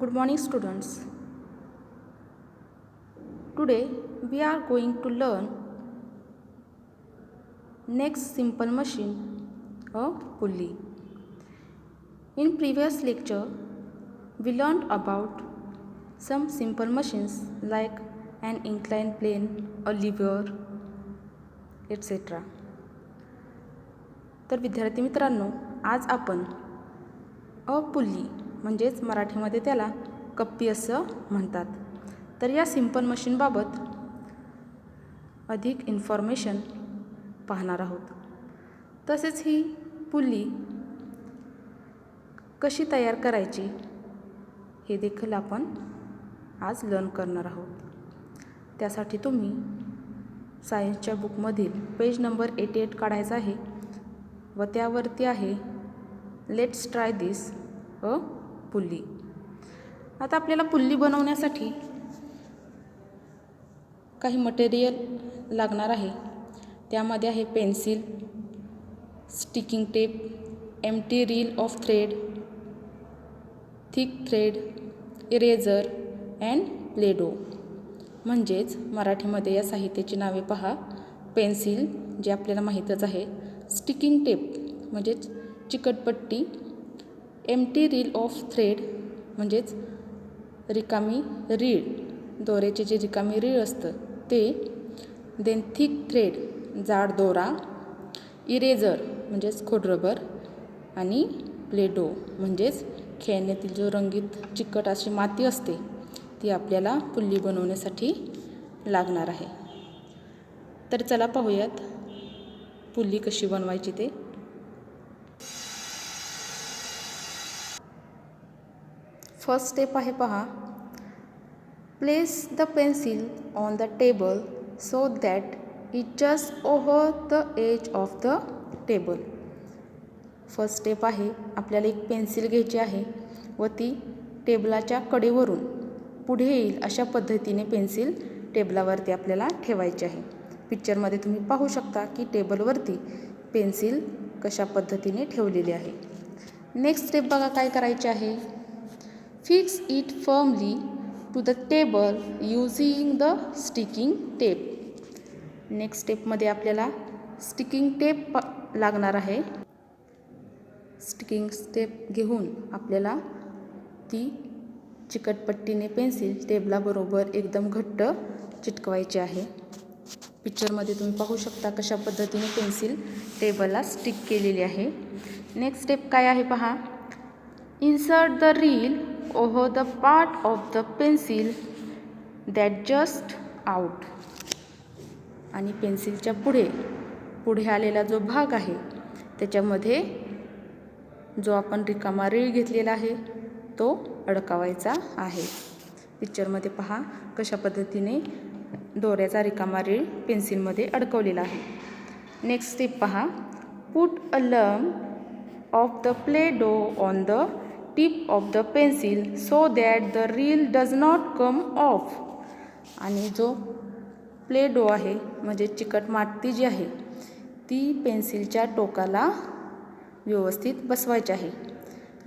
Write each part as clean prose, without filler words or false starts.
Good morning, students. Today we are going to learn next simple machine, a pulley. In previous lecture, we learned about some simple machines like an inclined plane, a lever, etc. तर विद्यार्थी मित्रांनो, आज आपण अ pulley म्हणजेच मराठीमध्ये त्याला कप्पी असं म्हणतात. तर या सिंपल मशीनबाबत अधिक इन्फॉर्मेशन पाहणार आहोत. तसेच ही पुल्ली कशी तयार करायची हे देखील आपण आज लर्न करणार आहोत. त्यासाठी तुम्ही सायन्सच्या बुकमधील पेज नंबर 88 काढायचा आहे व त्यावरती आहे let's try this a pulley. आता आपल्याला पुल्ली बनवण्यासाठी काही मटेरियल लागणार आहे. त्यामध्ये आहे pencil, sticking tape, empty reel of thread, thick thread, eraser and play डो. म्हणजेच मराठीमध्ये या साहित्याची नावे पहा. पेन्सिल जे आपल्याला माहीतच आहे, स्टिकिंग टेप म्हणजेच चिकटपट्टी, एम्प्टी रील ऑफ थ्रेड म्हणजेच रिकामी रीळ, दोऱ्याचे जे रिकामी रीळ असतं ते, देन थिक थ्रेड जाड दोरा, इरेझर म्हणजेच खोडरबर आणि प्ले डो म्हणजेच खेळण्यातील जो रंगीत चिकट अशी माती असते ती आपल्याला पुल्ली बनवण्यासाठी लागणार आहे. तर चला पाहूयात पुल्ली कशी बनवायची ते. फर्स्ट स्टेप आहे पहा. Place the pencil on the table so that it just over the edge of the table. First step आहे, आपल्याला एक पेन्सिल घ्यायची आहे व ती टेबलाच्या कडेवरून पुढे येईल अशा पद्धतीने पेन्सिल टेबलावरती आपल्याला ठेवायची आहे. पिक्चरमध्ये तुम्ही पाहू शकता की टेबलवरती पेन्सिल कशा पद्धतीने ठेवलेली आहे. नेक्स्ट स्टेप बघा काय करायचे आहे. Fix it firmly to the table using the sticking tape. Next स्टेपमध्ये आपल्याला स्टिकिंग टेप लागणार आहे. स्टिकिंग टेप घेऊन आपल्याला ती चिकटपट्टीने पेन्सिल टेबलाबरोबर एकदम घट्ट चिटकवायची आहे. पिक्चरमध्ये तुम्ही पाहू शकता कशा पद्धतीने पेन्सिल टेबलला स्टिक केलेली आहे. नेक्स्ट स्टेप काय आहे पहा. Insert the reel over the part of the pencil that just out. आणि पेन्सिलच्या पुढे आलेला जो भाग आहे त्याच्यामध्ये जो आपण रिकामा रीळ घेतलेला आहे तो अडकवायचा आहे. पिक्चरमध्ये पहा कशा पद्धतीने दोऱ्याचा रिकामा रीळ पेन्सिलमध्ये अडकवलेला आहे. नेक्स्ट स्टेप पहा. Put a lump of the play dough on the tip of the pencil so that the reel does not come off. आणि जो प्ले डो आहे म्हणजे चिकट माती जी आहे ती पेन्सिलच्या टोकाला व्यवस्थित बसवायचे आहे.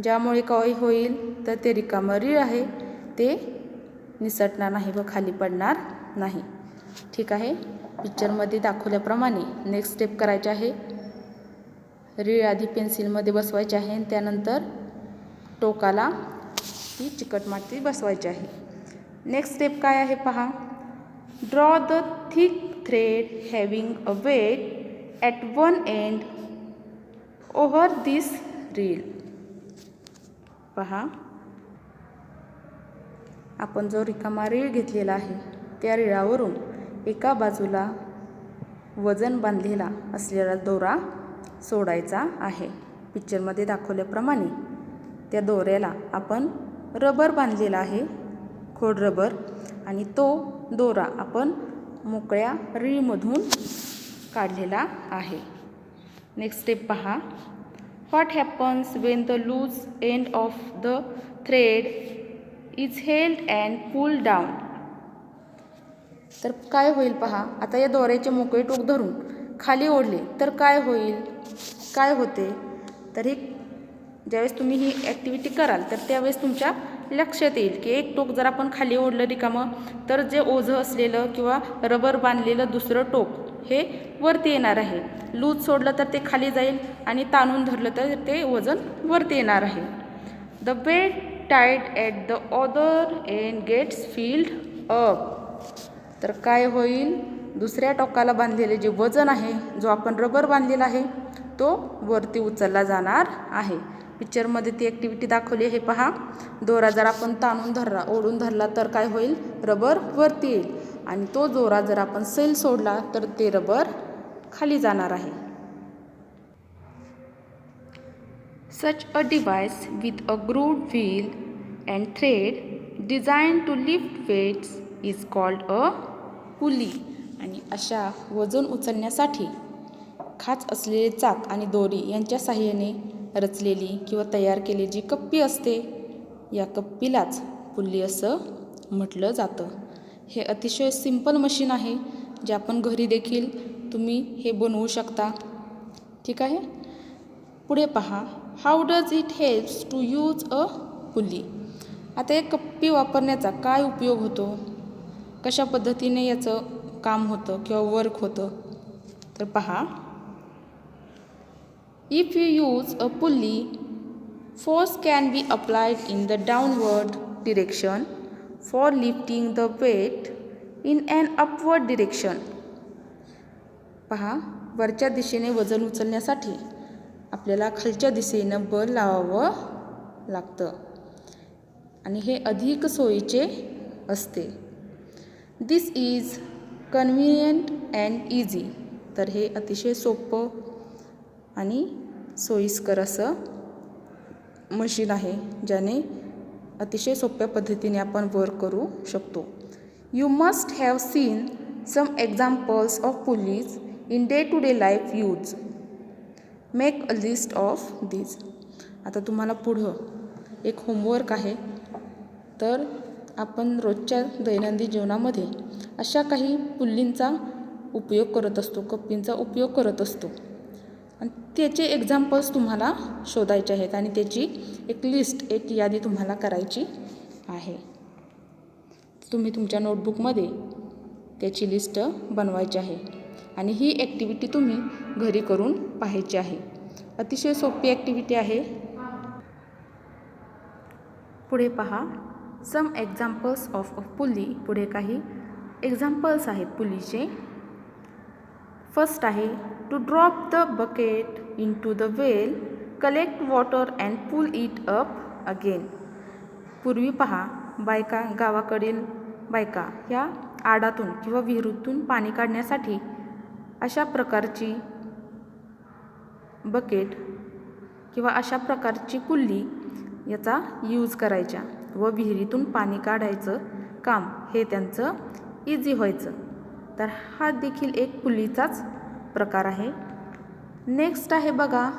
ज्यामुळे काय होईल तर ते रिकामं रीळ आहे ते निसटणार नाही व खाली पडणार नाही. ठीक आहे. पिक्चरमध्ये दाखवल्याप्रमाणे नेक्स्ट स्टेप करायचे आहे. रीळ आधी पेन्सिलमध्ये बसवायचे आहे आणि त्यानंतर टोकाला ती चिकट माती बसवायची आहे. नेक्स्ट स्टेप काय आहे पहा. Draw the thick thread having a weight at one end over this reel. पहा आपण जो रिकामा रीळ घेतलेला आहे त्या रीळावरून एका बाजूला वजन बांधलेला असलेला दोरा सोडायचा आहे. पिक्चरमध्ये दाखवल्याप्रमाणे त्या दोऱ्याला आपण रबर बांधलेला आहे, खोड रबर, आणि तो दोरा आपण मोकळ्या रीळमधून काढलेला आहे. नेक्स्ट स्टेप पहा. What happens when the loose end of the thread is held and pull down. तर काय होईल पहा. आता या दोऱ्याचे मोकळे टोक धरून खाली ओढले तर काय होईल, काय होते तर हे ज्यावेळेस तुम्ही ही ॲक्टिव्हिटी कराल तर त्यावेळेस तुमच्या लक्षात येईल की एक टोक जर आपण खाली ओढलं रिकामं तर जे ओझं असलेलं किंवा रबर बांधलेलं दुसरं टोक हे वरती येणार आहे. लूज सोडलं तर ते खाली जाईल आणि ताणून धरलं तर ते वजन वरती येणार आहे. The weight tied at the other end gets filled up. तर काय होईल, दुसऱ्या टोकाला बांधलेले जे वजन आहे, जो आपण रबर बांधलेला आहे तो वरती उचलला जाणार आहे. पिक्चरमध्ये ती ॲक्टिव्हिटी दाखवली आहे पहा. दोरा जर आपण ताणून धरला, ओढून धरला तर काय होईल, रबर वरती येईल आणि तो दोरा जर आपण सैल सोडला तर ते रबर खाली जाणार आहे. Such a device with a grooved wheel and thread designed to lift weights is called a pulley. आणि अशा वजन उचलण्यासाठी खाच असलेले चाक आणि दोरी यांच्या साहाय्याने रचलेली किंवा तयार केलेली जी कप्पी असते, या कप्पीलाच पुल्ली असं म्हटलं जातं. हे अतिशय सिंपल मशीन आहे, जे आपण घरी देखील तुम्ही हे बनवू शकता. ठीक आहे. पुढे पहा, how does it helps to use a pulley. आता एक कप्पी वापरण्याचा काय उपयोग होतो, कशा पद्धतीने याचं काम होतं किंवा वर्क होतं, तर पहा. If you use a pulley, force can be applied in the downward direction for lifting the weight in an upward direction. पहा, वरच्या दिशेने वजन उचलण्यासाठी आपल्याला खालच्या दिशेनं बल लावावं लागतं आणि हे अधिक सोयीचे असते. दिस इज कन्व्हिनियंट अँड इझी. तर हे अतिशय सोपं आणि सोयीस्कर असं मशीन आहे, ज्याने अतिशय सोप्या पद्धतीने आपण वर्क करू शकतो. You must have seen some examples of pulleys in day to day life use. Make a list of these. आता तुम्हाला पुढं एक होमवर्क आहे. तर आपण रोजच्या दैनंदिन जीवनामध्ये अशा काही पुल्लींचा उपयोग करत असतो, कप्पींचा उपयोग करत असतो आणि त्याचे एक्झाम्पल्स तुम्हाला शोधायचे आहेत आणि त्याची एक लिस्ट, एक यादी तुम्हाला करायची आहे. तुम्ही तुमच्या नोटबुकमध्ये त्याची लिस्ट बनवायची आहे आणि ही ॲक्टिव्हिटी तुम्ही घरी करून पाहायची आहे. अतिशय सोपी ॲक्टिव्हिटी आहे. पुढे पहा, some examples of a pulley. पुढे काही एक्झाम्पल्स आहेत पुलीचे. फर्स्ट आहे, to drop the bucket into the well, collect water and pull it up again. पूर्वी पहा, बायका, गावाकडील बायका ह्या आडातून किंवा विहिरीतून पाणी काढण्यासाठी अशा प्रकारची बकेट किंवा अशा प्रकारची पुल्ली याचा यूज करायच्या व विहिरीतून पाणी काढायचं काम हे त्यांचं इझी व्हायचं. तर हा देखील एक पुल्लीचाच प्रकार आहे. नेक्स्ट आहे बघा,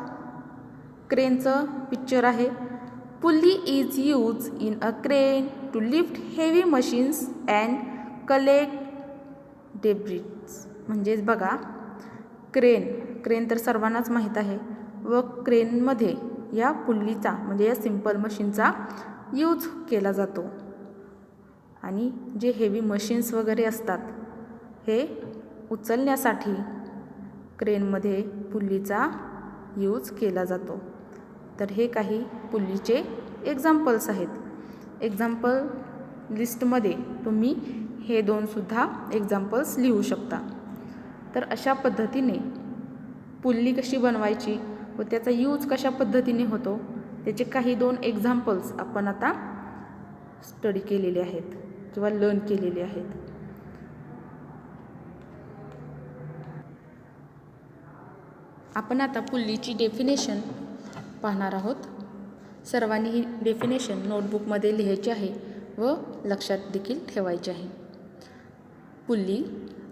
क्रेनचं पिक्चर आहे. Pulley is use in a crane to lift heavy machines and collect debris. म्हणजेच बघा, क्रेन तर सर्वांनाच माहीत आहे व क्रेनमध्ये या पुल्लीचा म्हणजे या सिंपल मशीनचा यूज केला जातो आणि जे हेवी मशीन्स वगैरे असतात हे उचलण्यासाठी क्रेनमध्ये पुल्लीचा यूज केला जातो. तर हे काही पुल्लीचे एक्झाम्पल्स आहेत. एक्झाम्पल लिस्टमध्ये तुम्ही हे दोनसुद्धा एक्झाम्पल्स लिहू शकता. तर अशा पद्धतीने पुल्ली कशी बनवायची व त्याचा यूज कशा पद्धतीने होतो त्याचे काही दोन एक्झाम्पल्स आपण आता स्टडी केलेले आहेत किंवा लर्न केलेले आहेत. आपण आता पुल्लीची डेफिनेशन पाहणार आहोत. सर्वांनी ही डेफिनेशन नोटबुकमध्ये लिहायची आहे व लक्षात देखील ठेवायची आहे. Pulley,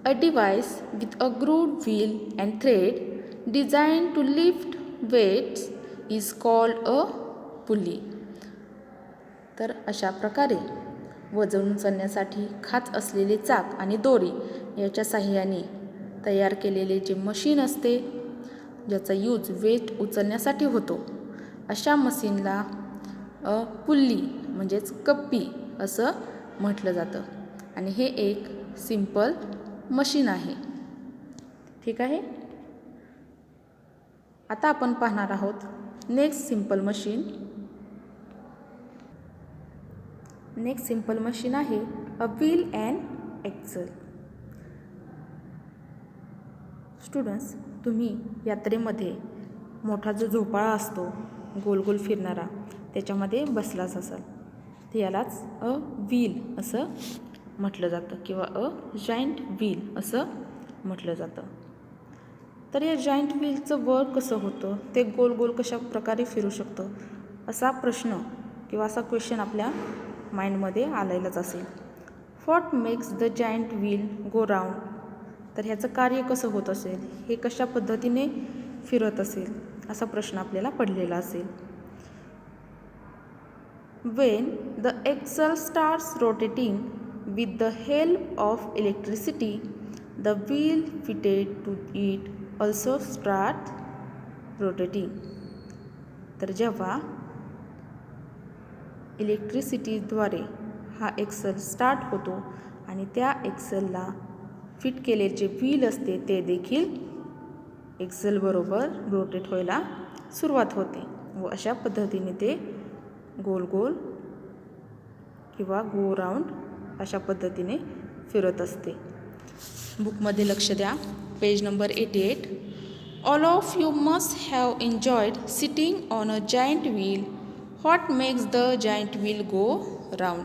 a device with a grooved wheel and thread design to lift weights is called a pulley. तर अशा प्रकारे वजन उचलण्यासाठी खाच असलेले चाक आणि दोरी याच्या साहाय्याने तयार केलेले जे मशीन असते, ज्याचा यूज वेट उचलण्यासाठी होतो, अशा मशीनला पुल्ली म्हणजेच कप्पी असं म्हटलं जातं आणि हे एक सिंपल मशीन आहे. ठीक आहे. आता आपण पाहणार आहोत next simple machine. Next simple machine आहे a wheel and axle. Students, तुम्ही यात्रेमध्ये मोठा जो झोपाळा असतो गोल गोल फिरणारा त्याच्यामध्ये बसलाच असाल. तर यालाच अ व्हील असं म्हटलं जातं किंवा अ जॉईंट व्हील असं म्हटलं जातं. तर या जॉईंट व्हीलचं वर्क कसं होतं, ते गोल गोल कशा प्रकारे फिरू शकतं, असा प्रश्न किंवा असा क्वेश्चन आपल्या माइंडमध्ये आलेलाच असेल. What makes the joint wheel go round. तर ह्याचं कार्य कसं होत असेल, हे कशा पद्धतीने फिरत असेल, असा प्रश्न आपल्याला पडलेला असेल. When the axle starts rotating with the help of electricity, the wheel fitted to it also start rotating. तर जेव्हा इलेक्ट्रिसिटीद्वारे हा एक्सल स्टार्ट होतो आणि त्या एक्सलला फिट केलेले जे व्हील असते ते देखील एक्सल बरोबर रोटेट व्हायला सुरुवात होते व अशा पद्धतीने ते गोल गोल किंवा गो राऊंड अशा पद्धतीने फिरत असते. बुकमध्ये लक्ष द्या. Page number 88. All of you must have enjoyed sitting on a giant wheel. What makes the giant wheel go round.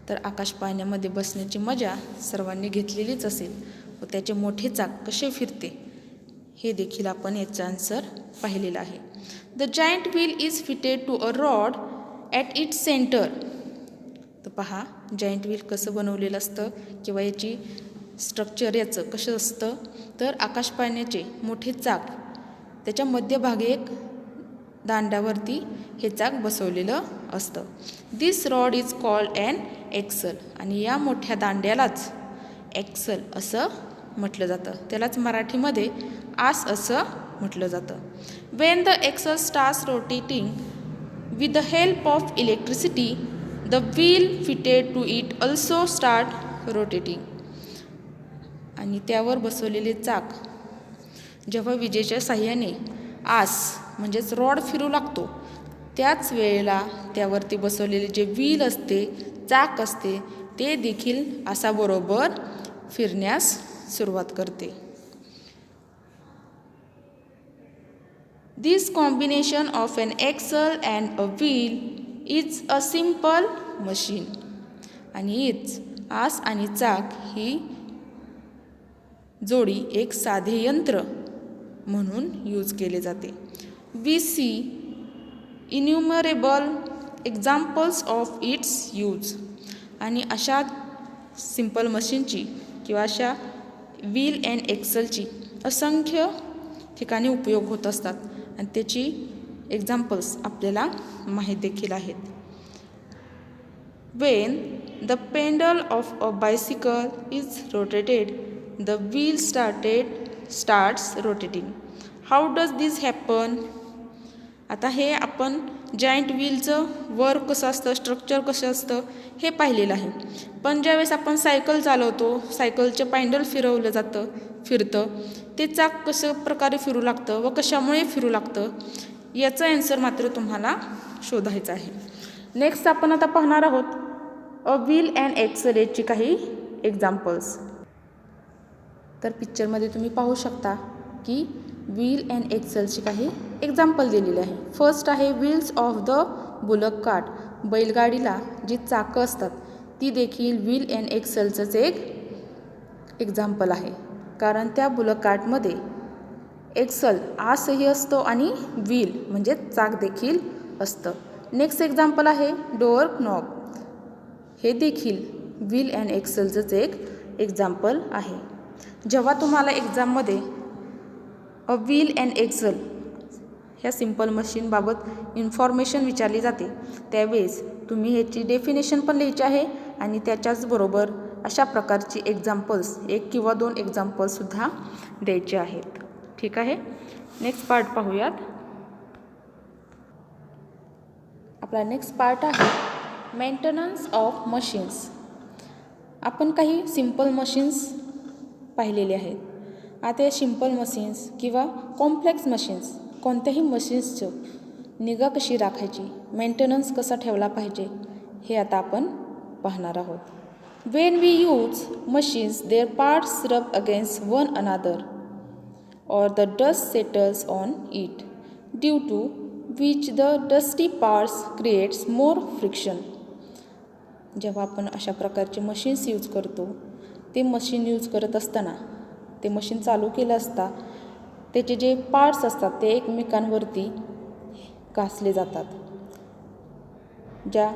तर आकाश पाळण्यामध्ये बसण्याची मजा सर्वांनी घेतलेलीच असेल व त्याचे मोठे चाक कसे फिरते हे देखील आपण याचा आन्सर पाहिलेला आहे. The giant wheel is fitted to a rod at its centre. तर पहा जायंट व्हील कसं बनवलेलं असतं किंवा याची स्ट्रक्चर याचं कसं असतं. तर आकाश पाळण्याचे मोठे चाक त्याच्या मध्यभागी एक दांड्यावरती हे चाक बसवलेलं असतं. This rod is called an axle. आणि या मोठ्या दांड्यालाच एक्सल असं म्हटलं जातं. त्यालाच मराठीमध्ये आस असं म्हटलं जातं. When the axle starts rotating with the help of electricity, the wheel fitted to it also start rotating. आणि त्यावर बसवलेले चाक जेव्हा विजेच्या साह्याने आस म्हणजेच रॉड फिरू लागतो त्याच वेळेला त्यावरती बसवलेले जे व्हील असते, चाक असते, ते देखील आसाबरोबर फिरण्यास सुरुवात करते. This combination of an axle and a wheel is a simple machine. आणि हीच आस आणि चाक ही जोडी एक साधे यंत्र म्हणून यूज केले जाते. We see innumerable examples of its use. आणि अशा सिंपल मशीनची किंवा अशा व्हील अँड एक्सलची असंख्य ठिकाणी उपयोग होत असतात आणि त्याची एक्झाम्पल्स आपल्याला माहीत देखील आहेत. When the pedal of a bicycle is rotated, the wheel starts rotating. How does this happen. आता हे आपण जायंट व्हीलचं वर्क कसं असतं, स्ट्रक्चर कसं असतं हे पाहिलेलं आहे. पण ज्यावेळेस आपण सायकल चालवतो, सायकलचं पॅन्डल फिरतं, ते चाक कसं प्रकारे फिरू लागतं व कशामुळे फिरू लागतं याचं ॲन्सर मात्र तुम्हाला शोधायचं आहे. नेक्स्ट आपण आता पाहणार आहोत अ व्हील अँड एक्सल याची काही एक्झाम्पल्स. तर पिक्चरमध्ये तुम्ही पाहू शकता की व्हील अँड एक्सलची काही एक्झाम्पल दिलेली आहे. फर्स्ट आहे wheels of the bullock cart. बैलगाडीला जी चाकं असतात ती देखील व्हील अँड एक्सलचंच एक एक्झाम्पल आहे. कारण त्या बुलक कार्टमध्ये एक्सल आसही असतो आणि व्हील म्हणजे चाक देखील असतं. नेक्स्ट एक्झाम्पल आहे डोअर नॉब. हे देखील व्हील अँड एक्सलचंच एक एक्झाम्पल आहे. जेव्हा तुम्हाला एक्झाममध्ये अ व्हील अँड एक्सल ह्या सिंपल मशीनबाबत इन्फॉर्मेशन विचारली जाते त्यावेळेस तुम्ही ह्याची डेफिनेशन पण लिहायची आहे आणि त्याच्याचबरोबर अशा प्रकारची एक्झाम्पल्स 1 किंवा 2 एक्झाम्पल्ससुद्धा द्यायचे आहेत. ठीक आहे. नेक्स्ट पार्ट पाहूयात. आपला नेक्स्ट पार्ट आहे मेंटेनन्स ऑफ मशीन्स. आपण काही सिंपल मशीन्स पाहिलेले आहेत. आता या सिंपल मशीन्स किंवा कॉम्प्लेक्स मशीन्स, कोणत्याही मशीन्सचं निगा कशी राखायची, मेंटेनन्स कसा ठेवला पाहिजे, हे आता आपण पाहणार आहोत. When we use machines their parts rub against one another or the dust settles on it, due to which the dusty parts creates more friction. जेव्हा आपण अशा प्रकारचे मशीन्स यूज करतो, ते मशीन यूज करत असताना, ते मशीन चालू केलं असता त्याचे जे पार्ट्स असतात ते एकमेकांवरती घासले जातात. ज्या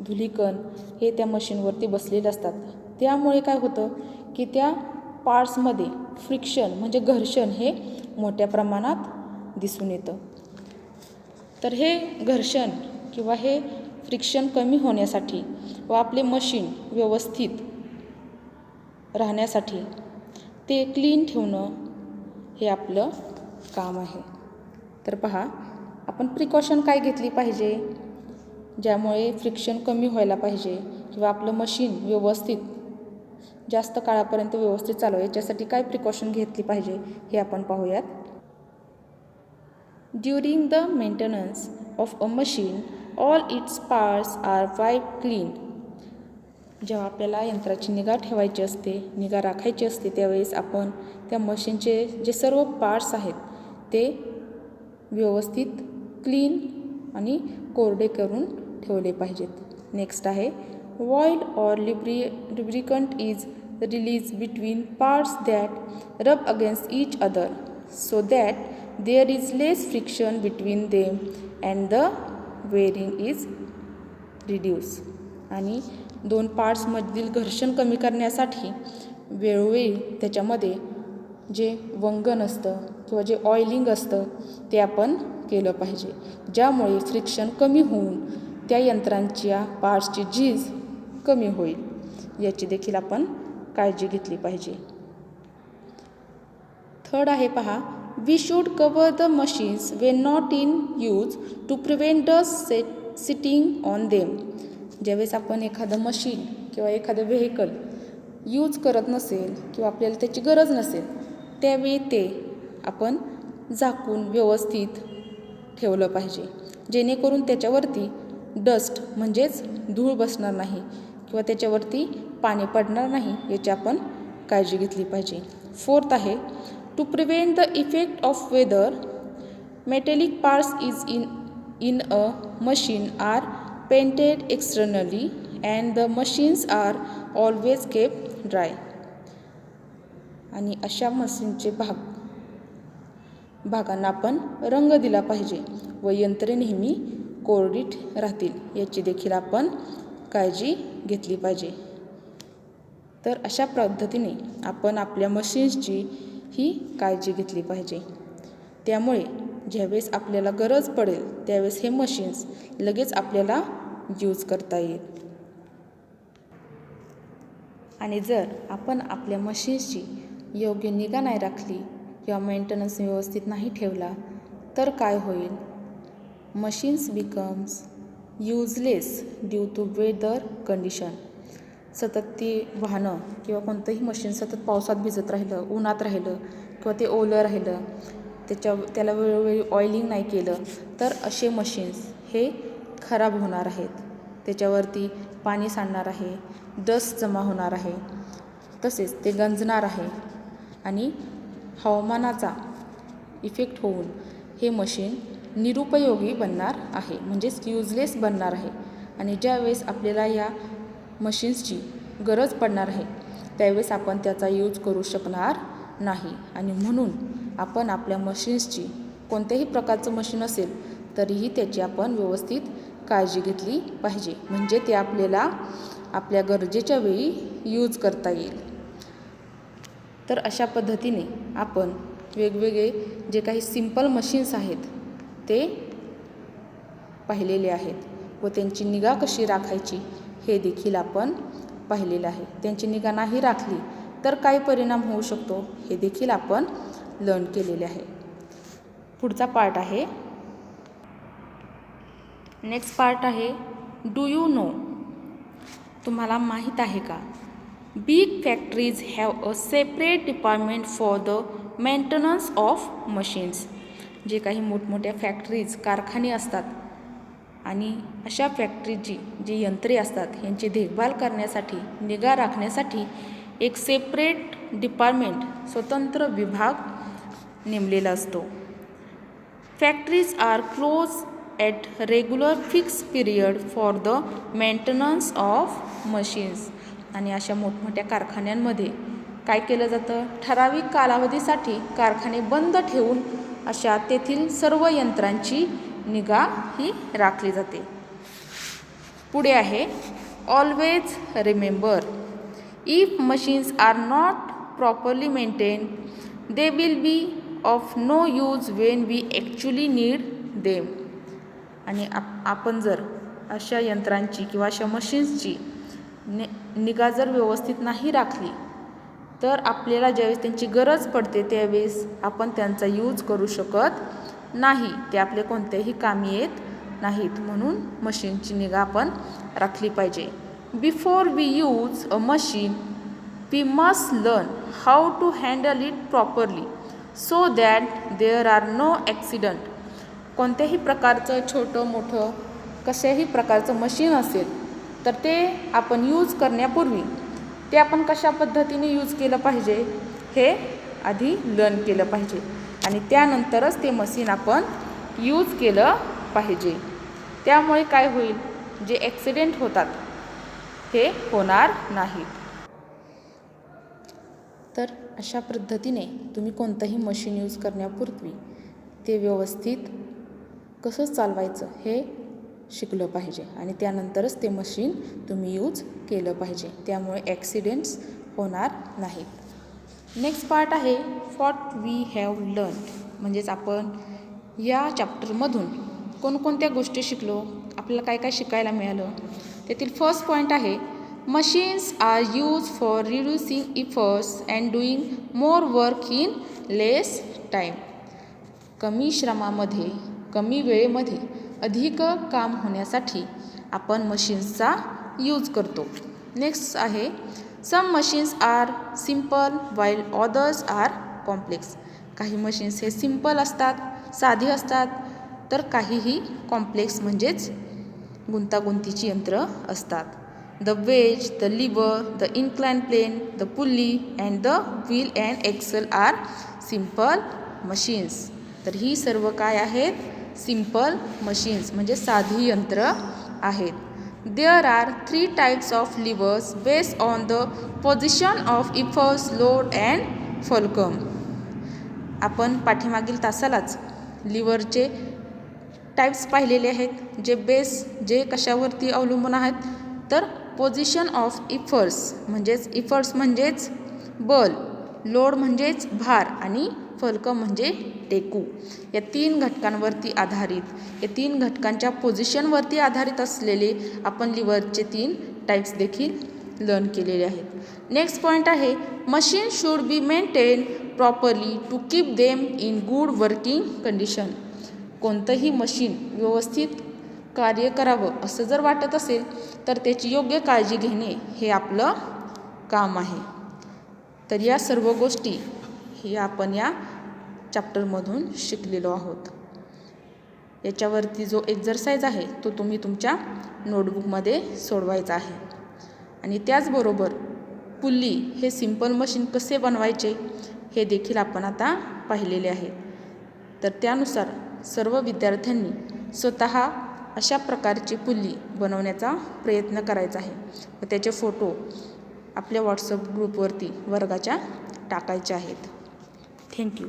धुलीकण हे त्या मशीनवरती बसलेले असतात, त्यामुळे काय होतं की त्या पार्ट्समध्ये फ्रिक्शन म्हणजे घर्षण हे मोठ्या प्रमाणात दिसून येतं. तर हे घर्षण किंवा हे फ्रिक्शन कमी होण्यासाठी व आपले मशीन व्यवस्थित राहण्यासाठी ते क्लीन ठेवणं हे आपलं काम आहे. तर पहा, आपण प्रिकॉशन काय घेतली पाहिजे ज्यामुळे फ्रिक्शन कमी व्हायला पाहिजे किंवा आपलं मशीन व्यवस्थित जास्त काळापर्यंत व्यवस्थित चालू याच्यासाठी काय प्रिकॉशन घेतली पाहिजे हे आपण पाहूयात. During the maintenance of a machine all its parts are wiped clean. जेव्हा आपल्याला यंत्राची निगा ठेवायची असते, निगा राखायची असते, त्यावेळेस आपण त्या मशीनचे जे सर्व पार्ट्स आहेत ते व्यवस्थित क्लीन आणि कोरडे करून ठेवले पाहिजेत. नेक्स्ट आहे ऑइल और lubricant is released between parts that rub against each other so that there is less friction between them and the wearing is reduced. आणि दोन पार्ट्समधील घर्षण कमी करण्यासाठी वेळोवेळी त्याच्यामध्ये जे वंगण असतं किंवा जे ऑइलिंग असतं ते आपण केलं पाहिजे, ज्यामुळे फ्रिक्शन कमी होऊन त्या यंत्रांच्या पार्ट्सची झीज कमी होईल. याची देखील आपण काळजी घेतली पाहिजे. थर्ड आहे पहा, we should cover the machines when not in use to prevent dust sitting on them. ज्यावेळेस आपण एखादं मशीन किंवा एखादं व्हेकल यूज करत नसेल किंवा आपल्याला त्याची गरज नसेल, त्यावेळी ते आपण झाकून व्यवस्थित ठेवलं पाहिजे, जेणेकरून त्याच्यावरती डस्ट म्हणजेच धूळ बसणार नाही किंवा त्याच्यावरती पाणी पडणार नाही, याची आपण काळजी घेतली पाहिजे. फोर्थ आहे to prevent the effect of weather metallic parts is in a machine are painted externally and the machines are always kept dry. आणि अशा मशीनचे भागांना आपण रंग दिला पाहिजे व यंत्रे नेहमी कोरडी राहतील, याची देखील आपण काळजी घेतली पाहिजे. तर अशा पद्धतीने आपण आपल्या मशीन्सची ही काळजी घेतली पाहिजे. त्यामुळे ज्यावेळेस आपल्याला गरज पडेल त्यावेळेस हे मशीन्स लगेच आपल्याला यूज करता येईल. आणि जर आपण आपल्या मशीन्सची योग्य निगा नाही राखली किंवा मेंटेनन्स व्यवस्थित नाही ठेवला तर काय होईल? Machines becomes useless due to weather condition. सतत ती वाहनं किंवा कोणतंही मशीन सतत पावसात भिजत राहिलं, उन्हात राहिलं किंवा ते ओलं राहिलं, त्याला वेळोवेळी ऑइलिंग नाही केलं तर असे मशीन्स हे खराब होणार आहेत. त्याच्यावरती पाणी सांडणार आहे, डस्ट जमा होणार आहे, तसेच ते गंजणार आहे आणि हवामानाचा इफेक्ट होऊन हे मशीन निरुपयोगी बनणार आहे, म्हणजेच युजलेस बनणार आहे. आणि ज्यावेळेस आपल्याला या मशीन्सची गरज पडणार आहे त्यावेळेस आपण त्याचा यूज करू शकणार नाही. आणि म्हणून आपण आपल्या मशीन्सची कोणत्याही प्रकारचं मशीन असेल तरीही त्याची आपण व्यवस्थित काळजी घेतली पाहिजे, म्हणजे ते आपल्याला आपल्या गरजेच्या वेळी यूज करता येईल. तर अशा पद्धतीने आपण वेगवेगळे जे काही सिंपल मशीन्स आहेत ते पाहिलेले आहेत व त्यांची निगा कशी राखायची हे देखील आपण पाहिलेलं आहे. त्यांची निगा नाही राखली तर काय परिणाम होऊ शकतो हे देखील आपण लर्न केलेले आहे. पुढचा पार्ट आहे नेक्स्ट पार्ट आहे डू यू नो, तुम्हाला माहीत आहे का? Big factories have a separate department for the maintenance of machines. जे काही मोठमोठ्या फॅक्टरीज कारखाने असतात आणि अशा फॅक्टरीची जी यंत्रे असतात यांची देखभाल करण्यासाठी, निगा राखण्यासाठी एक सेपरेट डिपार्टमेंट, स्वतंत्र विभाग नेमलेला असतो. Factories are close at regular fix period for the maintenance of machines. आणि अशा मोठमोठ्या कारखान्यांमध्ये काय केलं जातं? ठराविक कालावधीसाठी कारखाने बंद ठेवून अशा तेथील सर्व यंत्रांची निगा ही राखली जाते. पुढे आहे always remember, if machines are not properly maintain they will be of no use when we actually need them. आणि आपण जर अशा यंत्रांची किंवा अशा मशीन्सची निगा जर व्यवस्थित नाही राखली तर आपल्याला ज्यावेळेस त्यांची गरज पडते त्यावेळेस आपण त्यांचा यूज करू शकत नाही, ते आपले कोणत्याही कामी येत नाहीत. म्हणून मशीनची निगा आपण राखली पाहिजे. Before we use a machine we must learn how to handle it properly so that there are no accident. कोणत्याही प्रकारचं छोटं मोठं कशाही प्रकारचं मशीन असेल तर ते आपण यूज करण्यापूर्वी ते आपण कशा पद्धतीने यूज केलं पाहिजे हे आधी लर्न केलं पाहिजे आणि त्यानंतरच ते मशीन आपण यूज केलं पाहिजे. त्यामुळे काय होईल? जे ॲक्सिडेंट होतात हे होणार नाहीत. तर अशा पद्धतीने तुम्ही कोणतंही मशीन यूज करण्यापूर्वी ते व्यवस्थित कसं चालवायचं हे शिकलं पाहिजे आणि त्यानंतरच ते मशीन तुम्ही यूज केलं पाहिजे. त्यामुळे ॲक्सिडेंट्स होणार नाहीत. नेक्स्ट पार्ट आहे व्हॉट वी हॅव लर्न, म्हणजेच आपण या चॅप्टरमधून कोणकोणत्या गोष्टी शिकलो, आपल्याला काय काय शिकायला मिळालं. त्यातील फर्स्ट पॉईंट आहे machines are use for reducing efforts and doing more work in less time. कमी श्रमामध्ये, कमी वेळेमध्ये अधिक काम होण्यासाठी आपण मशीन्सचा यूज करतो. नेक्स्ट आहे some machines are simple while others are complex. काही मशीन्स हे सिम्पल असतात, साधी असतात, तर काहीही कॉम्प्लेक्स म्हणजेच गुंतागुंतीची यंत्र असतात. The wedge, the lever, the incline plane, the pulley and the wheel and axle are simple machines. तर ही सर्व काय आहेत? सिम्पल मशीन्स म्हणजे साधी यंत्र आहेत. There are 3 types of levers based on the position of efforts, load and fulcrum. आपण पाठीमागील तासालाच लिव्हरचे टाईप्स पाहिलेले आहेत, जे कशावरती अवलंबून आहेत तर पोझिशन ऑफ इफर्ट्स म्हणजेच बल, लोड म्हणजेच भार आणि फलकम म्हणजे टेकू. या 3 घटकांवरती आधारित, या 3 घटकांच्या पोझिशनवरती आधारित असलेले आपण लिव्हरचे 3 टाईप्स देखील लर्न केलेले आहेत. नेक्स्ट पॉईंट आहे machine should be maintain properly to keep them in good working condition. कोणतंही मशीन व्यवस्थित कार्य करावं असं जर वाटत असेल तर त्याची योग्य काळजी घेणे हे आपलं काम आहे. तर या सर्व गोष्टी हे आपण या चॅप्टरमधून शिकलेलो आहोत. याच्यावरती जो एक्झरसाइज आहे तो तुम्ही तुमच्या नोटबुकमध्ये सोडवायचा आहे. आणि त्याचबरोबर पुल्ली हे सिम्पल मशीन कसे बनवायचे हे देखील आपण आता पाहिलेले आहे. तर त्यानुसार सर्व विद्यार्थ्यांनी स्वतः अशा प्रकारची पुल्ली बनवण्याचा प्रयत्न करायचा आहे व त्याचे फोटो आपल्या व्हॉट्सअप ग्रुपवरती वर्गाच्या टाकायचे आहेत. थँक्यू.